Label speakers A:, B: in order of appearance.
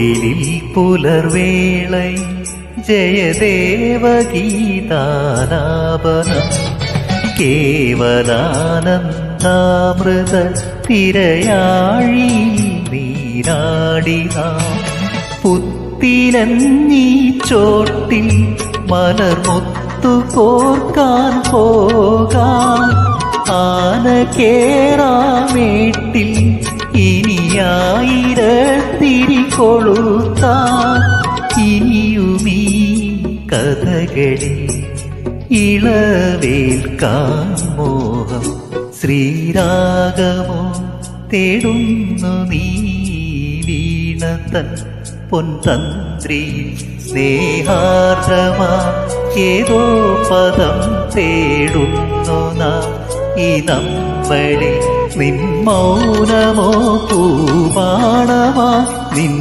A: കോയിലിൽ പുലർവേളൈ ജയദേവഗീതാലാപനം കേവലാനന്ദാമൃത തിരയാഴി നീരാടിനാം പുത്തിലഞ്ഞീ ചോട്ടിൽ മലർമുത്തു കോർക്കാൻ പോകാം ആന കേറാമേട്ടിൽ ഇനിയായിരത്തിരി കൊളുത്താം ഇനിയുമീ കഥകളിൽ ഇളവേൽക്കാൻ മോഹം ശ്രീരാഗമോ തേടുന്നു നീ വീണതൻ പൊൻതന്ത്രിയിൽ സ്നേഹാർദ്രമാ ഏതോ പദം തേടുന്നു നാം ഈ നമ്മളിൽ നിൻ മൗനമോ പൂവാണമാ നിൻ